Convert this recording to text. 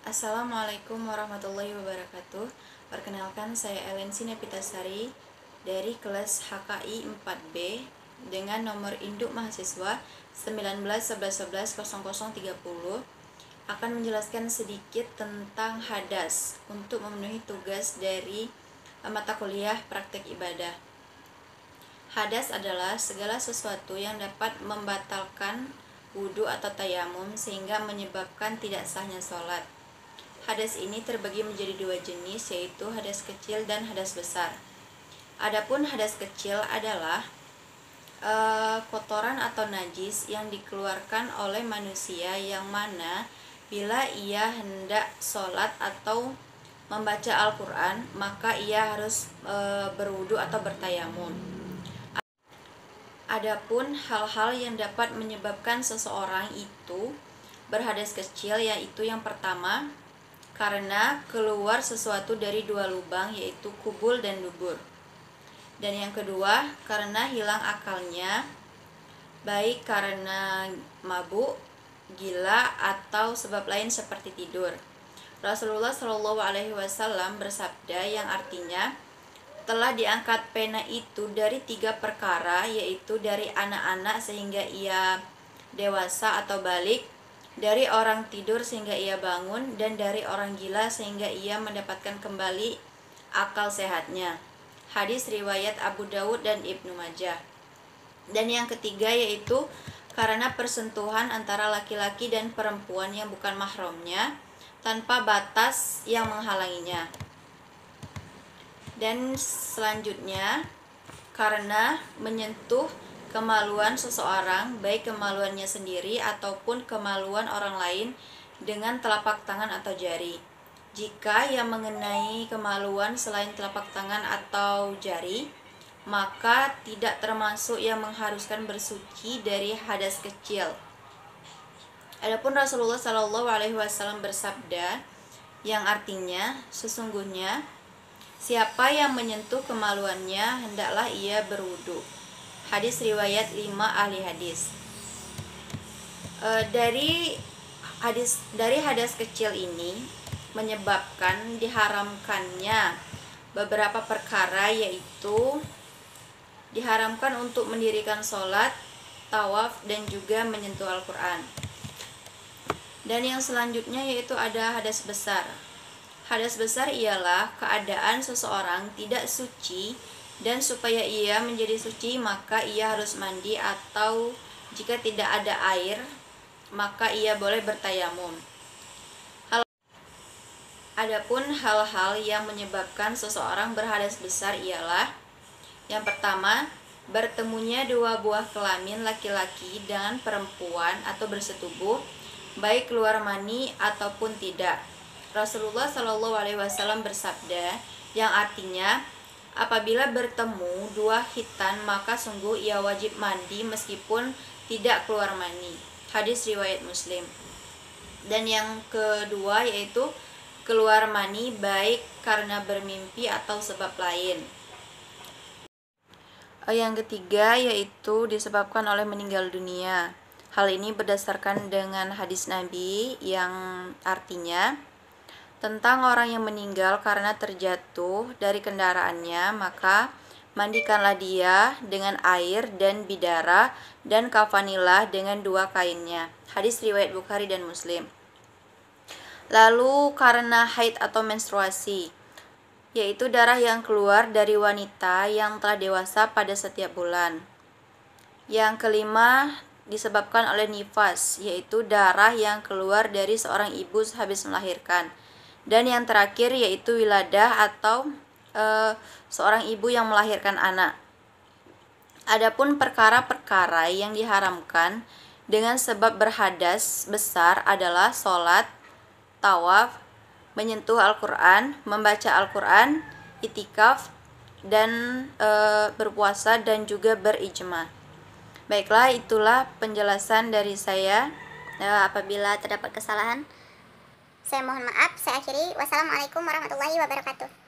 Assalamualaikum warahmatullahi wabarakatuh. Perkenalkan, saya Ellen Sinepitasari dari kelas HKI 4B dengan nomor induk mahasiswa 1911110030 akan menjelaskan sedikit tentang hadas untuk memenuhi tugas dari mata kuliah praktek ibadah. Hadas adalah segala sesuatu yang dapat membatalkan wudhu atau tayamum sehingga menyebabkan tidak sahnya sholat. Hadas ini terbagi menjadi dua jenis, yaitu hadas kecil dan hadas besar. Adapun hadas kecil adalah kotoran atau najis yang dikeluarkan oleh manusia yang mana bila ia hendak sholat atau membaca Al-Quran, maka ia harus berwudu atau bertayamum. Adapun hal-hal yang dapat menyebabkan seseorang itu berhadas kecil, yaitu yang pertama, karena keluar sesuatu dari dua lubang, yaitu kubul dan dubur. Dan yang kedua, karena hilang akalnya, baik karena mabuk, gila, atau sebab lain seperti tidur. Rasulullah Shallallahu Alaihi Wasallam bersabda yang artinya, telah diangkat pena itu dari 3 perkara, yaitu dari anak-anak sehingga ia dewasa atau balik, dari orang tidur sehingga ia bangun, dan dari orang gila sehingga ia mendapatkan kembali akal sehatnya. Hadis riwayat Abu Dawud dan Ibnu Majah. Dan yang ketiga yaitu karena persentuhan antara laki-laki dan perempuan yang bukan mahramnya tanpa batas yang menghalanginya. Dan selanjutnya, karena menyentuh kemaluan seseorang, baik kemaluannya sendiri ataupun kemaluan orang lain dengan telapak tangan atau jari. Jika yang mengenai kemaluan selain telapak tangan atau jari, maka tidak termasuk yang mengharuskan bersuci dari hadas kecil. Adapun Rasulullah Shallallahu Alaihi Wasallam bersabda yang artinya, sesungguhnya siapa yang menyentuh kemaluannya hendaklah ia berwudu. Hadis riwayat 5 ahli hadis. Dari hadas kecil ini menyebabkan diharamkannya beberapa perkara, yaitu diharamkan untuk mendirikan sholat, tawaf, dan juga menyentuh Al-Quran. Dan yang selanjutnya yaitu ada hadas besar. Hadas besar ialah keadaan seseorang tidak suci, dan supaya ia menjadi suci maka ia harus mandi, atau jika tidak ada air maka ia boleh bertayamum. Adapun hal-hal yang menyebabkan seseorang berhadas besar ialah yang pertama, bertemunya 2 buah kelamin laki-laki dengan perempuan atau bersetubuh, baik keluar mani ataupun tidak. Rasulullah Shallallahu Alaihi Wasallam bersabda yang artinya, apabila bertemu 2 khitan maka sungguh ia wajib mandi meskipun tidak keluar mani. Hadis riwayat Muslim. Dan yang kedua yaitu keluar mani baik karena bermimpi atau sebab lain. Yang ketiga yaitu disebabkan oleh meninggal dunia. Hal ini berdasarkan dengan hadis Nabi yang artinya, tentang orang yang meninggal karena terjatuh dari kendaraannya, maka mandikanlah dia dengan air dan bidara, dan kafanilah dengan 2 kainnya. Hadis riwayat Bukhari dan Muslim. Lalu karena haid atau menstruasi, yaitu darah yang keluar dari wanita yang telah dewasa pada setiap bulan. Yang kelima disebabkan oleh nifas, yaitu darah yang keluar dari seorang ibu habis melahirkan. Dan yang terakhir yaitu wiladah atau seorang ibu yang melahirkan anak. Adapun perkara-perkara yang diharamkan dengan sebab berhadas besar adalah sholat, tawaf, menyentuh Al-Quran, membaca Al-Quran, itikaf, dan berpuasa, dan juga berijma. Baiklah, itulah penjelasan dari saya. Apabila terdapat kesalahan, saya mohon maaf. Saya akhiri. Wassalamualaikum warahmatullahi wabarakatuh.